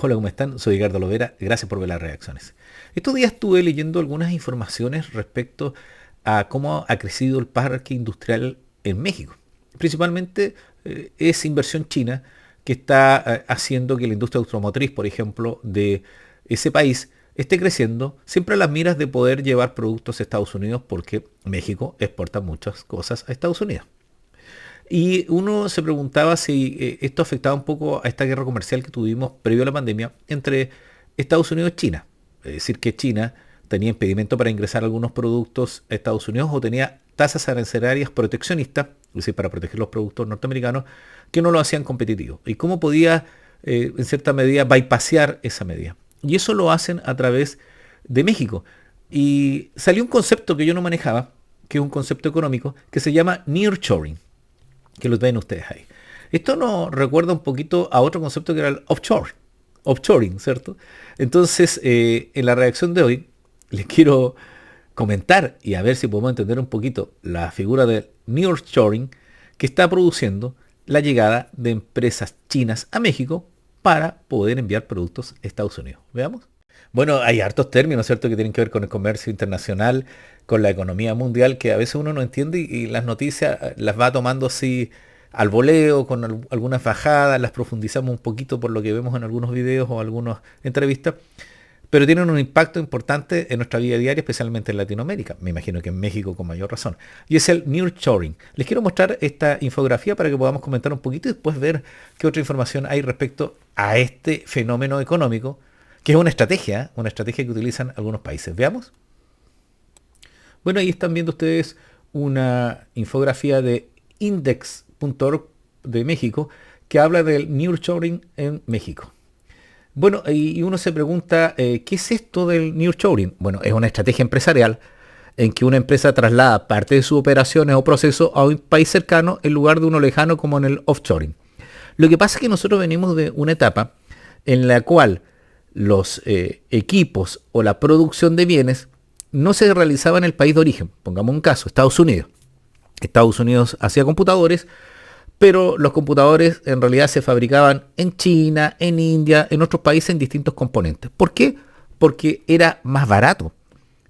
Hola, ¿cómo están? Soy Ricardo Lovera, gracias por ver las reacciones. Estos días estuve leyendo algunas informaciones respecto a cómo ha crecido el parque industrial en México. Principalmente es inversión china que está haciendo que la industria automotriz, por ejemplo, de ese país esté creciendo, siempre a las miras de poder llevar productos a Estados Unidos porque México exporta muchas cosas a Estados Unidos. Y uno se preguntaba si esto afectaba un poco a esta guerra comercial que tuvimos previo a la pandemia entre Estados Unidos y China. Es decir, que China tenía impedimento para ingresar algunos productos a Estados Unidos o tenía tasas arancelarias proteccionistas, es decir, para proteger los productos norteamericanos, que no lo hacían competitivo. Y cómo podía, en cierta medida, bypassear esa medida. Y eso lo hacen a través de México. Y salió un concepto que yo no manejaba, que es un concepto económico, que se llama nearshoring, que los ven ustedes ahí. Esto nos recuerda un poquito a otro concepto que era el offshoring, ¿cierto? Entonces, en la reacción de hoy, les quiero comentar y a ver si podemos entender un poquito la figura del nearshoring que está produciendo la llegada de empresas chinas a México para poder enviar productos a Estados Unidos. Veamos. Bueno, hay hartos términos, ¿cierto?, que tienen que ver con el comercio internacional, con la economía mundial, que a veces uno no entiende y las noticias las va tomando así al voleo, con algunas bajadas, las profundizamos un poquito por lo que vemos en algunos videos o algunas entrevistas, pero tienen un impacto importante en nuestra vida diaria, especialmente en Latinoamérica. Me imagino que en México con mayor razón. Y es el nearshoring. Les quiero mostrar esta infografía para que podamos comentar un poquito y después ver qué otra información hay respecto a este fenómeno económico, que es una estrategia que utilizan algunos países. Veamos. Bueno, ahí están viendo ustedes una infografía de index.org de México que habla del nearshoring en México. Bueno, y uno se pregunta, ¿qué es esto del nearshoring? Bueno, es una estrategia empresarial en que una empresa traslada parte de sus operaciones o procesos a un país cercano en lugar de uno lejano como en el offshoring. Lo que pasa es que nosotros venimos de una etapa en la cual los equipos o la producción de bienes no se realizaba en el país de origen. Pongamos un caso, Estados Unidos. Estados Unidos hacía computadores, pero los computadores en realidad se fabricaban en China, en India, en otros países en distintos componentes. ¿Por qué? Porque era más barato.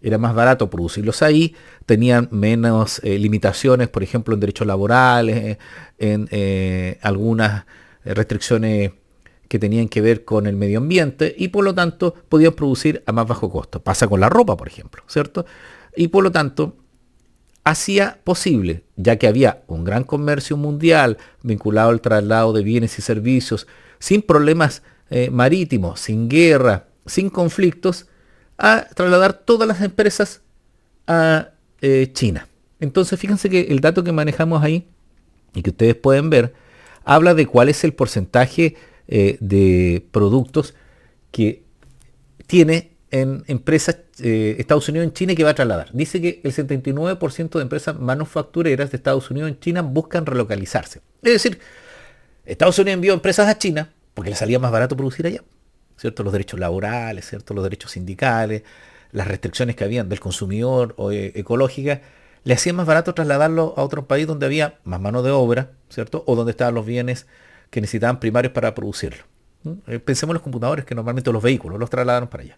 Era más barato producirlos ahí, tenían menos limitaciones, por ejemplo, en derechos laborales, en algunas restricciones que tenían que ver con el medio ambiente y por lo tanto podían producir a más bajo costo. Pasa con la ropa, por ejemplo, ¿cierto? Y por lo tanto hacía posible, ya que había un gran comercio mundial vinculado al traslado de bienes y servicios, sin problemas marítimos, sin guerra, sin conflictos, a trasladar todas las empresas a China. Entonces fíjense que el dato que manejamos ahí y que ustedes pueden ver, habla de cuál es el porcentaje de productos que tiene en empresas Estados Unidos en China que va a trasladar. Dice que el 79% de empresas manufactureras de Estados Unidos en China buscan relocalizarse. Es decir, Estados Unidos envió empresas a China porque les salía más barato producir allá, ¿cierto? Los derechos laborales, ¿cierto? Los derechos sindicales, las restricciones que habían del consumidor o ecológicas, le hacían más barato trasladarlo a otro país donde había más mano de obra, ¿cierto? O donde estaban los bienes que necesitaban primarios para producirlo. Pensemos en los computadores, que normalmente los vehículos los trasladaron para allá.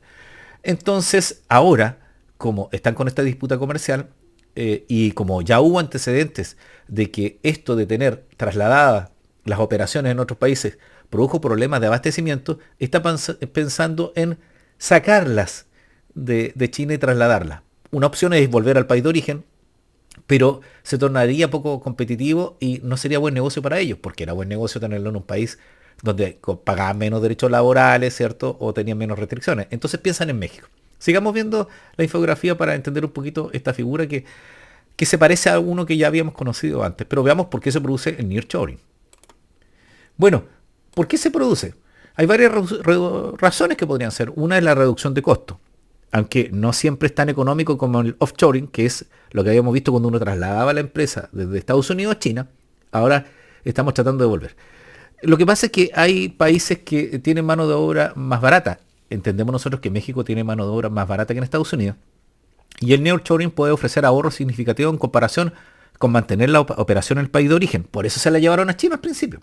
Entonces, ahora, como están con esta disputa comercial y como ya hubo antecedentes de que esto de tener trasladadas las operaciones en otros países produjo problemas de abastecimiento, está pensando en sacarlas de China y trasladarlas. Una opción es volver al país de origen, pero se tornaría poco competitivo y no sería buen negocio para ellos, porque era buen negocio tenerlo en un país donde pagaban menos derechos laborales, ¿cierto? O tenían menos restricciones. Entonces piensan en México. Sigamos viendo la infografía para entender un poquito esta figura que se parece a uno que ya habíamos conocido antes, pero veamos por qué se produce el nearshoring. Bueno, ¿por qué se produce? Hay varias razones que podrían ser. Una es la reducción de costos, aunque no siempre es tan económico como el offshoring, que es lo que habíamos visto cuando uno trasladaba la empresa desde Estados Unidos a China. Ahora estamos tratando de volver. Lo que pasa es que hay países que tienen mano de obra más barata. Entendemos nosotros que México tiene mano de obra más barata que en Estados Unidos. Y el nearshoring puede ofrecer ahorros significativos en comparación con mantener la operación en el país de origen. Por eso se la llevaron a China al principio.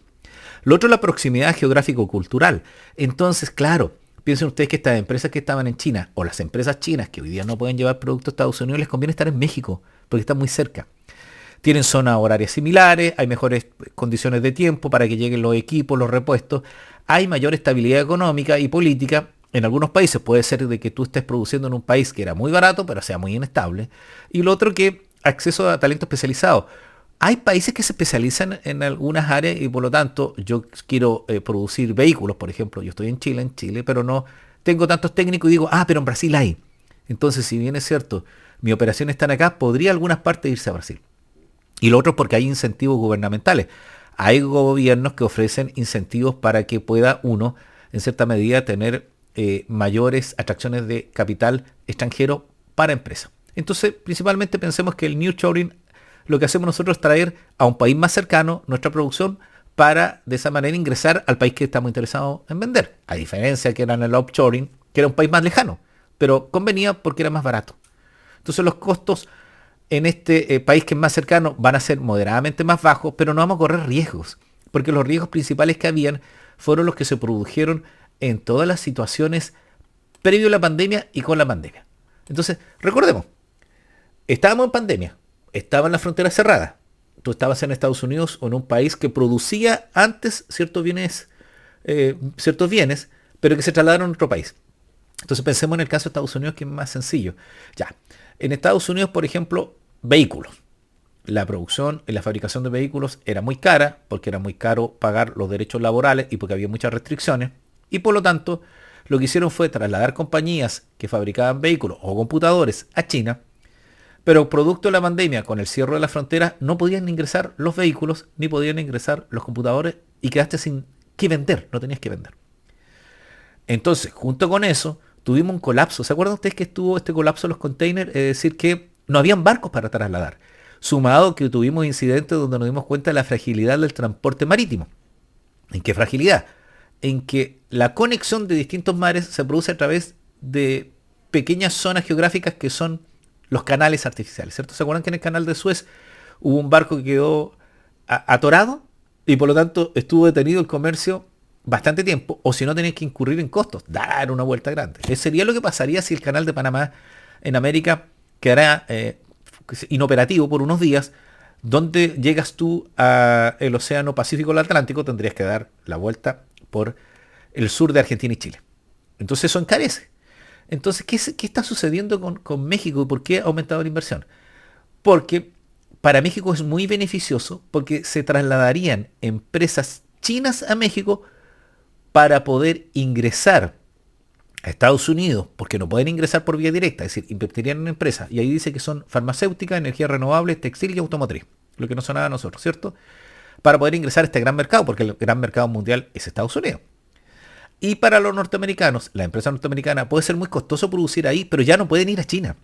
Lo otro es la proximidad geográfico-cultural. Entonces, claro, piensen ustedes que estas empresas que estaban en China, o las empresas chinas que hoy día no pueden llevar productos a Estados Unidos, les conviene estar en México, porque están muy cerca. Tienen zonas horarias similares, hay mejores condiciones de tiempo para que lleguen los equipos, los repuestos, hay mayor estabilidad económica y política. En algunos países puede ser de que tú estés produciendo en un país que era muy barato, pero sea muy inestable. Y lo otro que acceso a talento especializado. Hay países que se especializan en algunas áreas y por lo tanto yo quiero producir vehículos, por ejemplo. Yo estoy en Chile, pero no tengo tantos técnicos y digo, pero en Brasil hay. Entonces, si bien es cierto, mi operación está acá, podría algunas partes irse a Brasil. Y lo otro es porque hay incentivos gubernamentales. Hay gobiernos que ofrecen incentivos para que pueda uno, en cierta medida, tener mayores atracciones de capital extranjero para empresas. Entonces, principalmente pensemos que el nearshoring, lo que hacemos nosotros es traer a un país más cercano nuestra producción para de esa manera ingresar al país que estamos interesados en vender. A diferencia que era en el offshoring, que era un país más lejano, pero convenía porque era más barato. Entonces los costos en este país que es más cercano van a ser moderadamente más bajos, pero no vamos a correr riesgos, porque los riesgos principales que habían fueron los que se produjeron en todas las situaciones previo a la pandemia y con la pandemia. Entonces, recordemos, estábamos en pandemia, estaban las fronteras cerradas, tú estabas en Estados Unidos o en un país que producía antes ciertos bienes, pero que se trasladaron a otro país. Entonces pensemos en el caso de Estados Unidos, que es más sencillo. Ya, en Estados Unidos, por ejemplo, vehículos. La producción y la fabricación de vehículos era muy cara, porque era muy caro pagar los derechos laborales y porque había muchas restricciones. Y por lo tanto, lo que hicieron fue trasladar compañías que fabricaban vehículos o computadores a China, pero producto de la pandemia, con el cierre de la frontera, no podían ingresar los vehículos ni podían ingresar los computadores y quedaste sin qué vender, no tenías que vender. Entonces, junto con eso, tuvimos un colapso. ¿Se acuerdan ustedes que estuvo este colapso de los containers? Es decir, que no habían barcos para trasladar. Sumado que tuvimos incidentes donde nos dimos cuenta de la fragilidad del transporte marítimo. ¿En qué fragilidad? En que la conexión de distintos mares se produce a través de pequeñas zonas geográficas que son los canales artificiales, ¿cierto? ¿Se acuerdan que en el canal de Suez hubo un barco que quedó atorado y por lo tanto estuvo detenido el comercio bastante tiempo, o si no tenías que incurrir en costos, dar una vuelta grande? Eso sería lo que pasaría si el canal de Panamá en América quedara inoperativo por unos días. ¿Dónde llegas tú al Océano Pacífico o el Atlántico? Tendrías que dar la vuelta por el sur de Argentina y Chile. Entonces eso encarece. Entonces, ¿qué está sucediendo con México y por qué ha aumentado la inversión? Porque para México es muy beneficioso porque se trasladarían empresas chinas a México para poder ingresar a Estados Unidos, porque no pueden ingresar por vía directa, es decir, invertirían en empresas. Y ahí dice que son farmacéutica, energías renovables, textil y automotriz, lo que no sonaba a nosotros, ¿cierto? Para poder ingresar a este gran mercado, porque el gran mercado mundial es Estados Unidos. Y para los norteamericanos, la empresa norteamericana, puede ser muy costoso producir ahí, pero ya no pueden ir a China,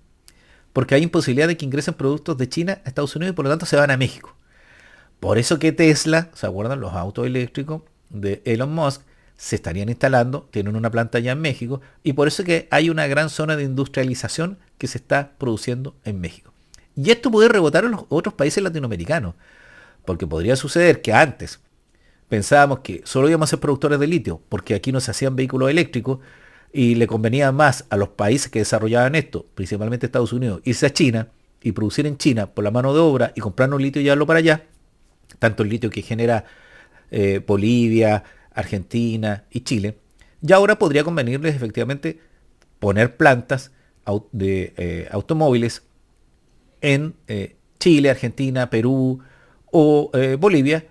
porque hay imposibilidad de que ingresen productos de China a Estados Unidos y por lo tanto se van a México. Por eso que Tesla, ¿se acuerdan? Los autos eléctricos de Elon Musk se estarían instalando, tienen una planta allá en México, y por eso que hay una gran zona de industrialización que se está produciendo en México. Y esto puede rebotar en los otros países latinoamericanos, porque podría suceder que antes pensábamos que solo íbamos a ser productores de litio, porque aquí no se hacían vehículos eléctricos, y le convenía más a los países que desarrollaban esto, principalmente Estados Unidos, irse a China y producir en China por la mano de obra y comprarnos litio y llevarlo para allá, tanto el litio que genera Bolivia, Argentina y Chile. Y ahora podría convenirles efectivamente poner plantas de automóviles en Chile, Argentina, Perú o Bolivia,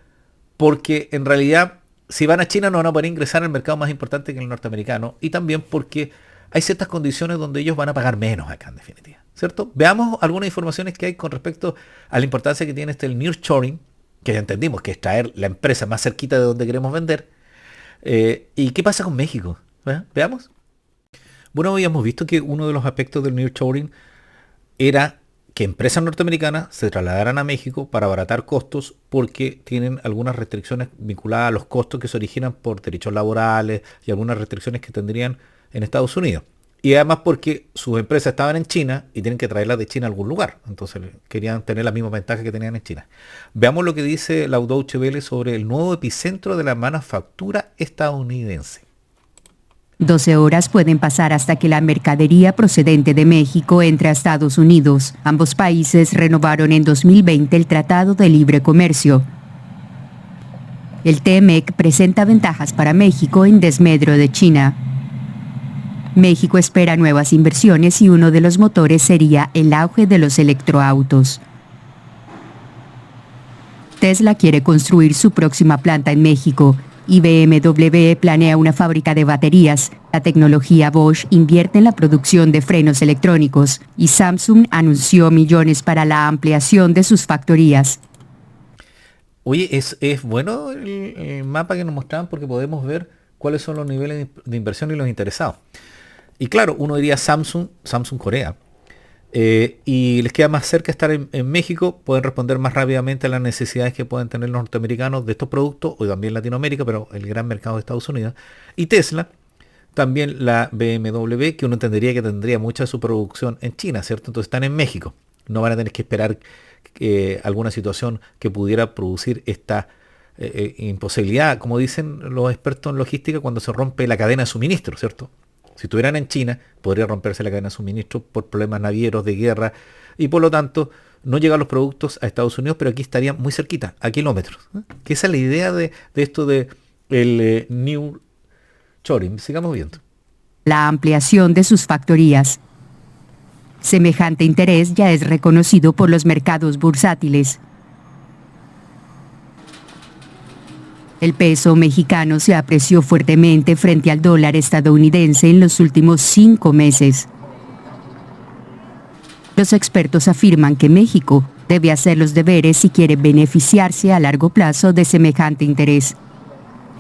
porque en realidad si van a China no van a poder ingresar al mercado más importante que el norteamericano, y también porque hay ciertas condiciones donde ellos van a pagar menos acá en definitiva, ¿cierto? Veamos algunas informaciones que hay con respecto a la importancia que tiene el nearshoring, que ya entendimos que es traer la empresa más cerquita de donde queremos vender. ¿Y qué pasa con México? Veamos. Bueno, habíamos visto que uno de los aspectos del nearshoring era que empresas norteamericanas se trasladaran a México para abaratar costos, porque tienen algunas restricciones vinculadas a los costos que se originan por derechos laborales y algunas restricciones que tendrían en Estados Unidos. Y además porque sus empresas estaban en China y tienen que traerlas de China a algún lugar. Entonces querían tener la misma ventaja que tenían en China. Veamos lo que dice la Deutsche Welle sobre el nuevo epicentro de la manufactura estadounidense. 12 horas pueden pasar hasta que la mercadería procedente de México entre a Estados Unidos. Ambos países renovaron en 2020 el Tratado de Libre Comercio. El TMEC presenta ventajas para México en desmedro de China. México espera nuevas inversiones y uno de los motores sería el auge de los electroautos. Tesla quiere construir su próxima planta en México y BMW planea una fábrica de baterías. La tecnología Bosch invierte en la producción de frenos electrónicos y Samsung anunció millones para la ampliación de sus factorías. Oye, es bueno el mapa que nos mostraban porque podemos ver cuáles son los niveles de inversión y los interesados. Y claro, uno diría Samsung Corea. Y les queda más cerca estar en México, pueden responder más rápidamente a las necesidades que pueden tener los norteamericanos de estos productos, o también Latinoamérica, pero el gran mercado de Estados Unidos. Y Tesla, también la BMW, que uno entendería que tendría mucha de su producción en China, ¿cierto? Entonces están en México. No van a tener que esperar alguna situación que pudiera producir esta imposibilidad, como dicen los expertos en logística, cuando se rompe la cadena de suministro, ¿cierto? Si estuvieran en China, podría romperse la cadena de suministro por problemas navieros, de guerra, y por lo tanto no llegan los productos a Estados Unidos, pero aquí estarían muy cerquita, a kilómetros. Que esa es la idea de esto de el New Choring. Sigamos viendo. La ampliación de sus factorías. Semejante interés ya es reconocido por los mercados bursátiles. El peso mexicano se apreció fuertemente frente al dólar estadounidense en los últimos 5 meses. Los expertos afirman que México debe hacer los deberes si quiere beneficiarse a largo plazo de semejante interés.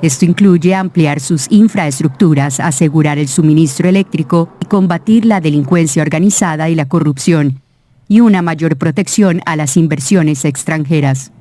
Esto incluye ampliar sus infraestructuras, asegurar el suministro eléctrico y combatir la delincuencia organizada y la corrupción, y una mayor protección a las inversiones extranjeras.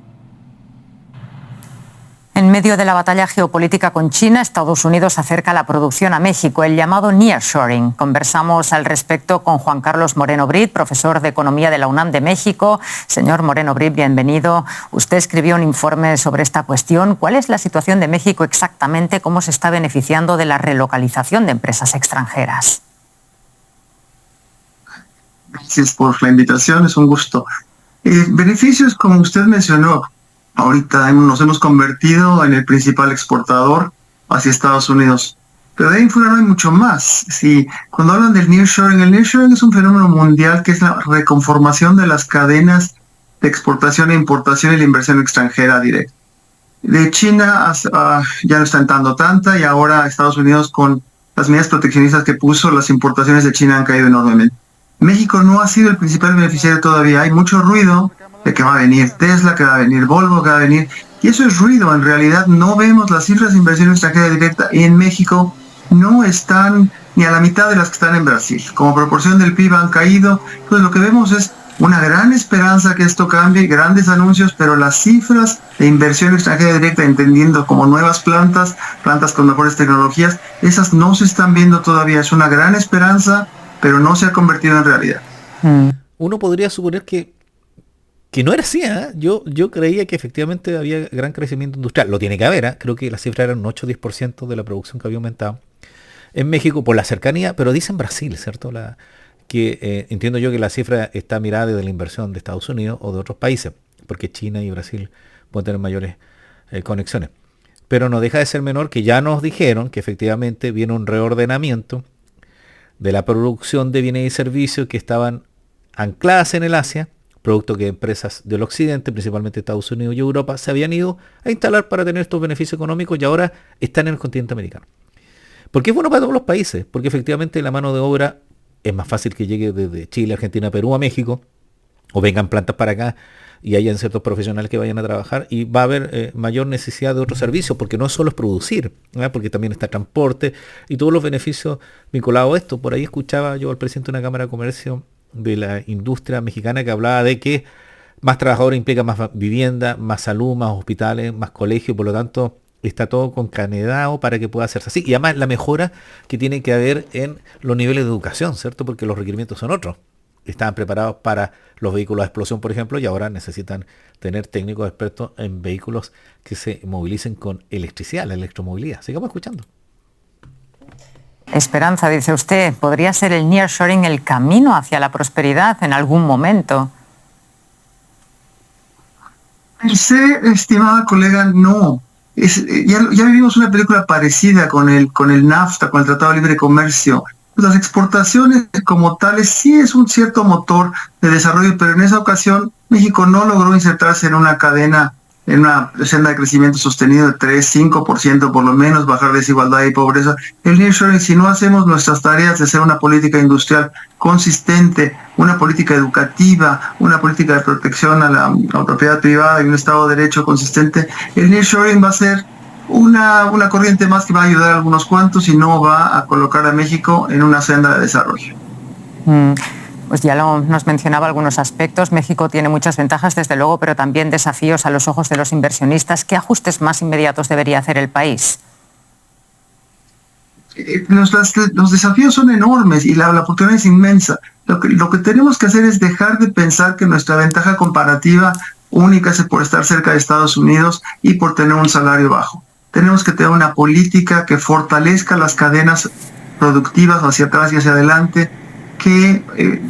En medio de la batalla geopolítica con China, Estados Unidos acerca la producción a México, el llamado nearshoring. Conversamos al respecto con Juan Carlos Moreno Brit, profesor de Economía de la UNAM de México. Señor Moreno Brit, bienvenido. Usted escribió un informe sobre esta cuestión. ¿Cuál es la situación de México exactamente? ¿Cómo se está beneficiando de la relocalización de empresas extranjeras? Gracias por la invitación, es un gusto. Beneficios, como usted mencionó, ahorita nos hemos convertido en el principal exportador hacia Estados Unidos. Pero de ahí en fuera no hay mucho más. Sí, cuando hablan del nearshoring, el nearshoring es un fenómeno mundial que es la reconformación de las cadenas de exportación e importación y la inversión extranjera directa. De China ya no está entrando tanta, y ahora Estados Unidos, con las medidas proteccionistas que puso, las importaciones de China han caído enormemente. México no ha sido el principal beneficiario todavía. Hay mucho ruido de que va a venir Tesla, que va a venir Volvo, que va a venir... Y eso es ruido. En realidad no vemos las cifras de inversión extranjera directa en México. No están ni a la mitad de las que están en Brasil. Como proporción del PIB han caído. Pues lo que vemos es una gran esperanza que esto cambie, grandes anuncios, pero las cifras de inversión extranjera directa, entendiendo como nuevas plantas con mejores tecnologías, esas no se están viendo todavía. Es una gran esperanza, pero no se ha convertido en realidad. Uno podría suponer que no era así, ¿eh? Yo creía que efectivamente había gran crecimiento industrial. Lo tiene que haber, ¿eh? Creo que la cifra era un 8-10% de la producción que había aumentado en México por la cercanía, pero dice en Brasil, ¿cierto? Entiendo yo que la cifra está mirada desde la inversión de Estados Unidos o de otros países, porque China y Brasil pueden tener mayores conexiones. Pero no deja de ser menor que ya nos dijeron que efectivamente viene un reordenamiento de la producción de bienes y servicios que estaban ancladas en el Asia, producto que empresas del occidente, principalmente Estados Unidos y Europa, se habían ido a instalar para tener estos beneficios económicos y ahora están en el continente americano. ¿Por qué es bueno para todos los países? Porque efectivamente la mano de obra es más fácil que llegue desde Chile, Argentina, Perú a México, o vengan plantas para acá y hayan ciertos profesionales que vayan a trabajar, y va a haber mayor necesidad de otros servicios, porque no solo es producir, ¿verdad? Porque también está transporte y todos los beneficios vinculados a esto. Por ahí escuchaba yo al presidente de una Cámara de Comercio de la industria mexicana que hablaba de que más trabajadores implica más vivienda, más salud, más hospitales, más colegios, por lo tanto está todo concatenado para que pueda hacerse así. Y además la mejora que tiene que haber en los niveles de educación, ¿cierto? Porque los requerimientos son otros. Estaban preparados para los vehículos a explosión, por ejemplo, y ahora necesitan tener técnicos expertos en vehículos que se movilicen con electricidad, la electromovilidad. Sigamos escuchando. Esperanza, dice usted, ¿podría ser el nearshoring el camino hacia la prosperidad en algún momento? Estimada colega, no. Ya vivimos una película parecida con el NAFTA, con el Tratado de Libre Comercio. Las exportaciones como tales sí es un cierto motor de desarrollo, pero en esa ocasión México no logró insertarse en una cadena, en una senda de crecimiento sostenido de 3-5% por lo menos, bajar desigualdad y pobreza. El nearshoring, si no hacemos nuestras tareas de hacer una política industrial consistente, una política educativa, una política de protección a la propiedad privada y un Estado de Derecho consistente, el nearshoring va a ser una corriente más que va a ayudar a algunos cuantos y no va a colocar a México en una senda de desarrollo. Pues ya nos mencionaba algunos aspectos. México tiene muchas ventajas, desde luego, pero también desafíos a los ojos de los inversionistas. ¿Qué ajustes más inmediatos debería hacer el país? Los desafíos son enormes y la oportunidad es inmensa. Lo que tenemos que hacer es dejar de pensar que nuestra ventaja comparativa única es por estar cerca de Estados Unidos y por tener un salario bajo. Tenemos que tener una política que fortalezca las cadenas productivas hacia atrás y hacia adelante, que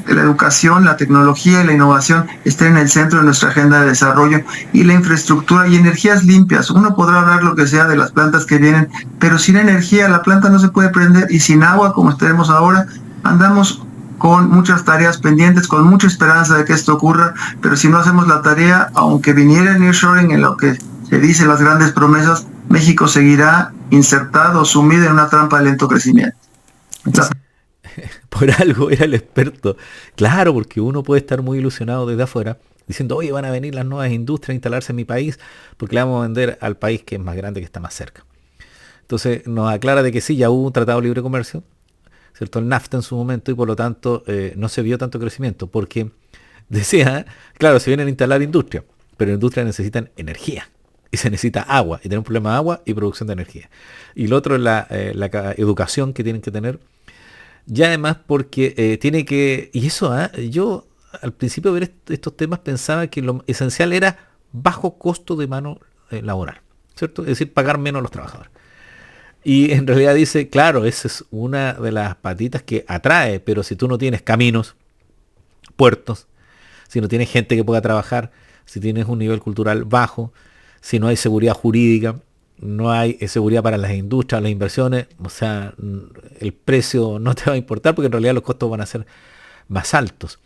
la educación, la tecnología y la innovación estén en el centro de nuestra agenda de desarrollo, y la infraestructura y energías limpias. Uno podrá hablar lo que sea de las plantas que vienen, pero sin energía la planta no se puede prender, y sin agua, como tenemos ahora, andamos con muchas tareas pendientes, con mucha esperanza de que esto ocurra, pero si no hacemos la tarea, aunque viniera el nearshoring en lo que se dice las grandes promesas, México seguirá insertado, sumido en una trampa de lento crecimiento. Por algo era el experto. Claro, porque uno puede estar muy ilusionado desde afuera, diciendo, oye, van a venir las nuevas industrias a instalarse en mi país, porque le vamos a vender al país que es más grande, que está más cerca. Entonces nos aclara de que sí, ya hubo un tratado de libre comercio, ¿cierto? El NAFTA en su momento, y por lo tanto no se vio tanto crecimiento, porque decía, claro, se vienen a instalar industria, pero la industria necesitan energía, y se necesita agua, y tener un problema de agua y producción de energía. Y lo otro es la educación que tienen que tener. Y además porque tiene que... Y eso, yo al principio de ver estos temas pensaba que lo esencial era bajo costo de mano laboral, ¿cierto? Es decir, pagar menos a los trabajadores. Y en realidad dice, claro, esa es una de las patitas que atrae, pero si tú no tienes caminos, puertos, si no tienes gente que pueda trabajar, si tienes un nivel cultural bajo, si no hay seguridad jurídica, no hay seguridad para las industrias, las inversiones, o sea, el precio no te va a importar, porque en realidad los costos van a ser más altos.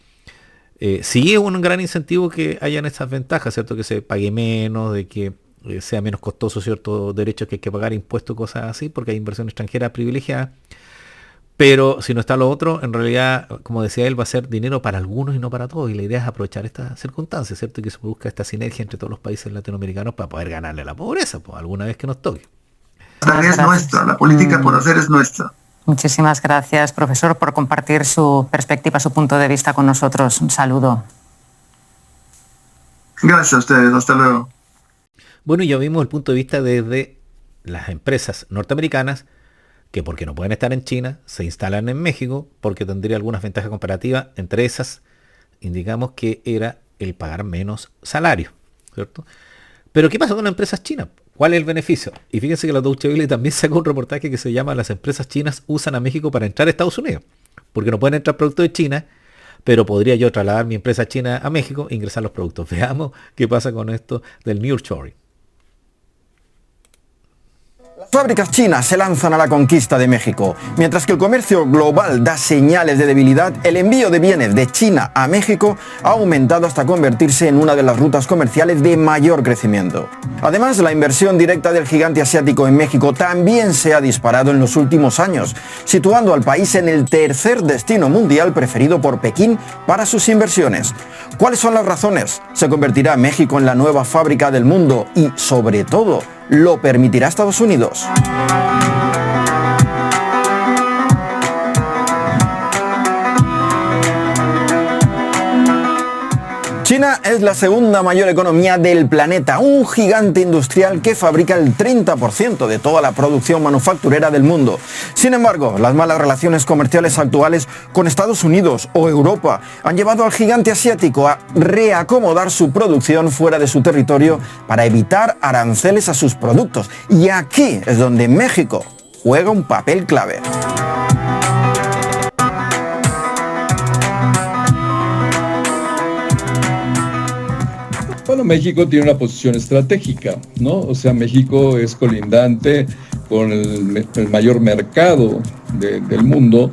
Sí es un gran incentivo que hayan esas ventajas, ¿cierto? Que se pague menos, de que sea menos costoso ciertos derechos que hay que pagar, impuestos, cosas así, porque hay inversión extranjera privilegiada. Pero si no está lo otro, en realidad, como decía él, va a ser dinero para algunos y no para todos. Y la idea es aprovechar estas circunstancias, ¿cierto? Y que se busca esta sinergia entre todos los países latinoamericanos para poder ganarle a la pobreza, pues, alguna vez que nos toque. La tarea es nuestra, la política por hacer es nuestra. Muchísimas gracias, profesor, por compartir su perspectiva, su punto de vista con nosotros. Un saludo. Gracias a ustedes, hasta luego. Bueno, ya vimos el punto de vista desde las empresas norteamericanas, que porque no pueden estar en China, se instalan en México, porque tendría algunas ventajas comparativas. Entre esas, indicamos que era el pagar menos salario, ¿cierto? Pero ¿qué pasa con las empresas chinas? ¿Cuál es el beneficio? Y fíjense que la Deutsche Welle también sacó un reportaje que se llama "Las empresas chinas usan a México para entrar a Estados Unidos", porque no pueden entrar productos de China, pero podría yo trasladar mi empresa china a México e ingresar los productos. Veamos qué pasa con esto del nearshoring. Las fábricas chinas se lanzan a la conquista de México. Mientras que el comercio global da señales de debilidad, el envío de bienes de China a México ha aumentado hasta convertirse en una de las rutas comerciales de mayor crecimiento. Además, la inversión directa del gigante asiático en México también se ha disparado en los últimos años, situando al país en el tercer destino mundial preferido por Pekín para sus inversiones. ¿Cuáles son las razones? ¿Se convertirá México en la nueva fábrica del mundo? Y, sobre todo, ¿lo permitirá Estados Unidos? China es la segunda mayor economía del planeta, un gigante industrial que fabrica el 30% de toda la producción manufacturera del mundo. Sin embargo, las malas relaciones comerciales actuales con Estados Unidos o Europa han llevado al gigante asiático a reacomodar su producción fuera de su territorio para evitar aranceles a sus productos. Y aquí es donde México juega un papel clave. Bueno, México tiene una posición estratégica, ¿no? O sea, México es colindante con el mayor mercado del mundo,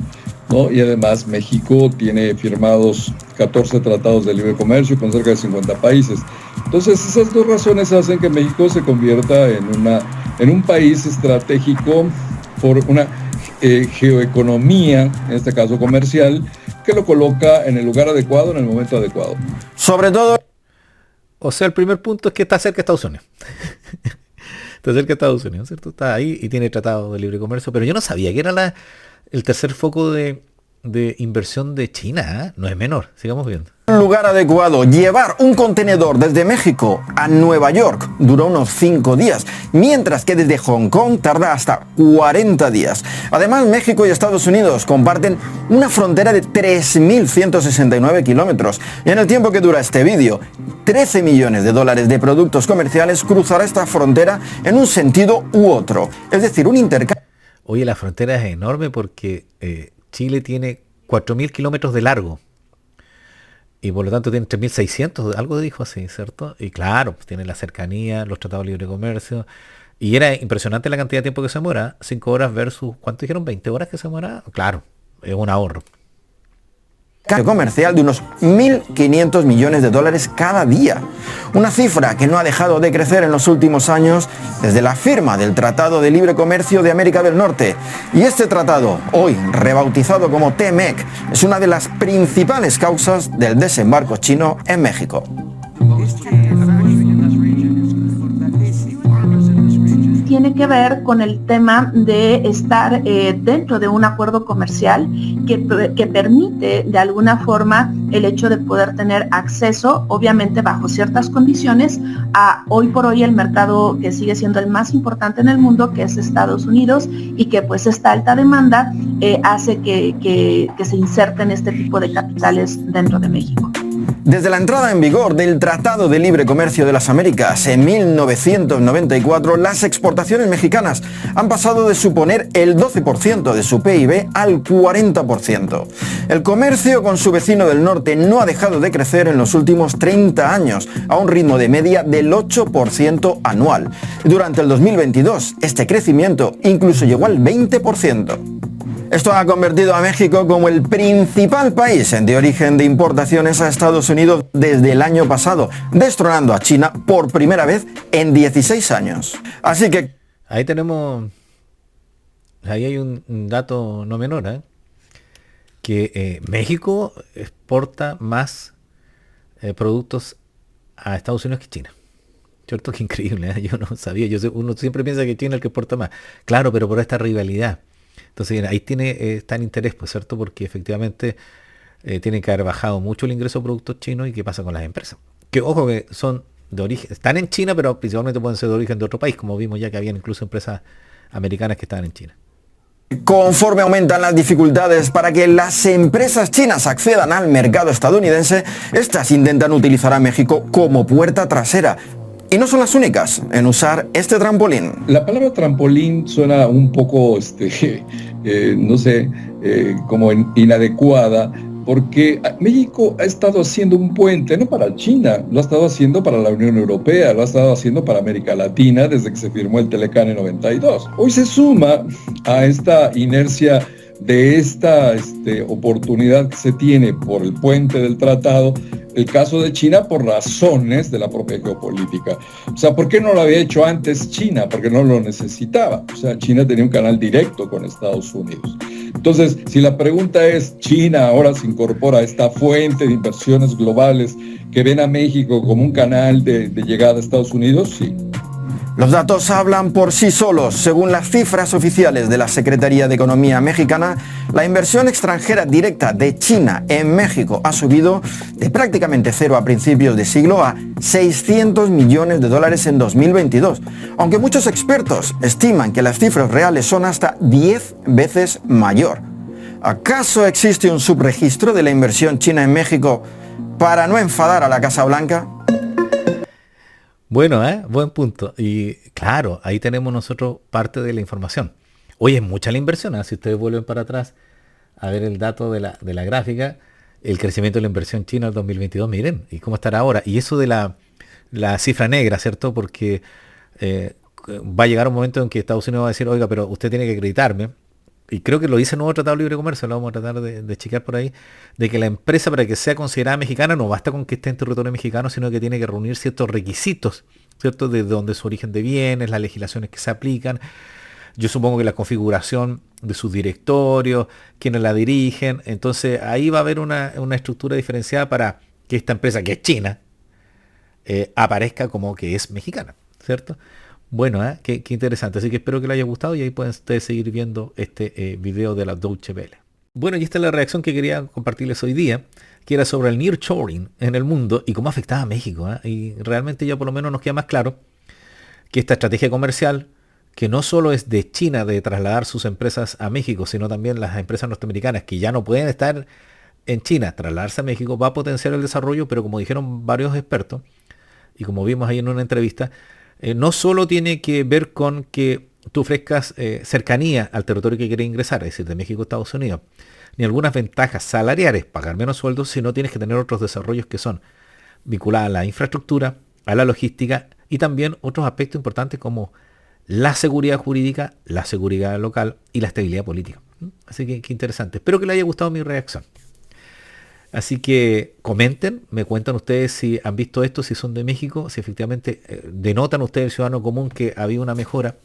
¿no? Y además México tiene firmados 14 tratados de libre comercio con cerca de 50 países. Entonces, esas dos razones hacen que México se convierta en un país estratégico por una geoeconomía, en este caso comercial, que lo coloca en el lugar adecuado, en el momento adecuado. Sobre todo... O sea, el primer punto es que está cerca de Estados Unidos. Está cerca de Estados Unidos, ¿cierto? Está ahí y tiene tratado de libre comercio. Pero yo no sabía que era el tercer foco de inversión de China, ¿eh? No es menor. Sigamos viendo. Un lugar adecuado. Llevar un contenedor desde México a Nueva York duró unos 5 días, mientras que desde Hong Kong tarda hasta 40 días. Además, México y Estados Unidos comparten una frontera de 3.169 kilómetros. Y en el tiempo que dura este vídeo, 13 millones de dólares de productos comerciales cruzará esta frontera en un sentido u otro. Es decir, un intercambio. Oye, la frontera es enorme porque Chile tiene 4.000 kilómetros de largo. Y por lo tanto tiene 3.600, algo dijo así, ¿cierto? Y claro, pues tiene la cercanía, los tratados de libre comercio. Y era impresionante la cantidad de tiempo que se demora. 5 horas versus, ¿cuánto dijeron? ¿20 horas que se demora? Claro, es un ahorro. Comercial de unos 1.500 millones de dólares cada día. Una cifra que no ha dejado de crecer en los últimos años desde la firma del Tratado de Libre Comercio de América del Norte. Y este tratado, hoy rebautizado como TMEC, es una de las principales causas del desembarco chino en México. Tiene que ver con el tema de estar dentro de un acuerdo comercial que permite de alguna forma el hecho de poder tener acceso, obviamente bajo ciertas condiciones, a hoy por hoy el mercado que sigue siendo el más importante en el mundo, que es Estados Unidos, y que pues esta alta demanda hace que se inserten este tipo de capitales dentro de México. Desde la entrada en vigor del Tratado de Libre Comercio de las Américas en 1994, las exportaciones mexicanas han pasado de suponer el 12% de su PIB al 40%. El comercio con su vecino del norte no ha dejado de crecer en los últimos 30 años, a un ritmo de media del 8% anual. Durante el 2022, este crecimiento incluso llegó al 20%. Esto ha convertido a México como el principal país de origen de importaciones a Estados Unidos desde el año pasado, destronando a China por primera vez en 16 años. Así que... Ahí hay un dato no menor, ¿eh? Que México exporta más productos a Estados Unidos que China. ¿Cierto? Qué increíble, ¿eh? Yo no sabía. Uno siempre piensa que China es el que exporta más. Claro, pero por esta rivalidad. Entonces ahí está en interés, pues, ¿cierto? Porque efectivamente tiene que haber bajado mucho el ingreso de productos chinos. ¿Y qué pasa con las empresas? Que ojo, que son de origen, están en China, pero principalmente pueden ser de origen de otro país, como vimos ya que habían incluso empresas americanas que estaban en China. Conforme aumentan las dificultades para que las empresas chinas accedan al mercado estadounidense, estas intentan utilizar a México como puerta trasera. Y no son las únicas en usar este trampolín. La palabra trampolín suena un poco, no sé, como inadecuada, porque México ha estado haciendo un puente, no para China, lo ha estado haciendo para la Unión Europea, lo ha estado haciendo para América Latina desde que se firmó el Telecán en 92. Hoy se suma a esta inercia de esta oportunidad que se tiene por el puente del tratado, el caso de China por razones de la propia geopolítica. O sea, ¿por qué no lo había hecho antes China? Porque no lo necesitaba. O sea, China tenía un canal directo con Estados Unidos. Entonces, si la pregunta es, ¿China ahora se incorpora a esta fuente de inversiones globales que ven a México como un canal de llegada a Estados Unidos? Sí. Los datos hablan por sí solos. Según las cifras oficiales de la Secretaría de Economía mexicana, La inversión extranjera directa de China en México ha subido de prácticamente cero a principios de siglo a 600 millones de dólares en 2022, aunque muchos expertos estiman que las cifras reales son hasta 10 veces mayor. ¿Acaso existe un subregistro de la inversión china en México para no enfadar a la Casa Blanca? Bueno, buen punto. Y claro, ahí tenemos nosotros parte de la información. Oye, es mucha la inversión, si ustedes vuelven para atrás a ver el dato de la gráfica, el crecimiento de la inversión china en 2022, miren, y cómo estará ahora. Y eso de la cifra negra, ¿cierto? Porque va a llegar un momento en que Estados Unidos va a decir, oiga, pero usted tiene que acreditarme, y creo que lo dice el nuevo Tratado de Libre Comercio, lo vamos a tratar de chequear por ahí, de que la empresa, para que sea considerada mexicana, no basta con que esté en territorio mexicano, sino que tiene que reunir ciertos requisitos, ¿cierto? De dónde es su origen de bienes, las legislaciones que se aplican. Yo supongo que la configuración de sus directorios, quienes la dirigen, entonces ahí va a haber una estructura diferenciada para que esta empresa, que es china, aparezca como que es mexicana, ¿cierto? Bueno, qué interesante, así que espero que les haya gustado y ahí pueden ustedes seguir viendo este video de la Deutsche Welle. Bueno, y esta es la reacción que quería compartirles hoy día, que era sobre el nearshoring en el mundo y cómo afectaba a México. Y realmente ya por lo menos nos queda más claro que esta estrategia comercial, que no solo es de China de trasladar sus empresas a México, sino también las empresas norteamericanas que ya no pueden estar en China, trasladarse a México, va a potenciar el desarrollo, pero como dijeron varios expertos, y como vimos ahí en una entrevista, no solo tiene que ver con que tú ofrezcas cercanía al territorio que quieres ingresar, es decir, de México a Estados Unidos, ni algunas ventajas salariales, pagar menos sueldos, sino tienes que tener otros desarrollos que son vinculados a la infraestructura, a la logística y también otros aspectos importantes como la seguridad jurídica, la seguridad local y la estabilidad política. Así que qué interesante. Espero que les haya gustado mi reacción. Así que comenten, me cuentan ustedes si han visto esto, si son de México, si efectivamente denotan ustedes, el ciudadano común, que había una mejora.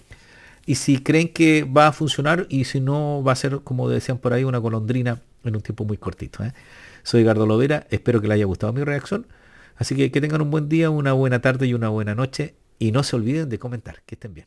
Y si creen que va a funcionar y si no va a ser, como decían por ahí, una golondrina en un tiempo muy cortito. Soy Edgardo Lovera, espero que les haya gustado mi reacción. Así que tengan un buen día, una buena tarde y una buena noche. Y no se olviden de comentar. Que estén bien.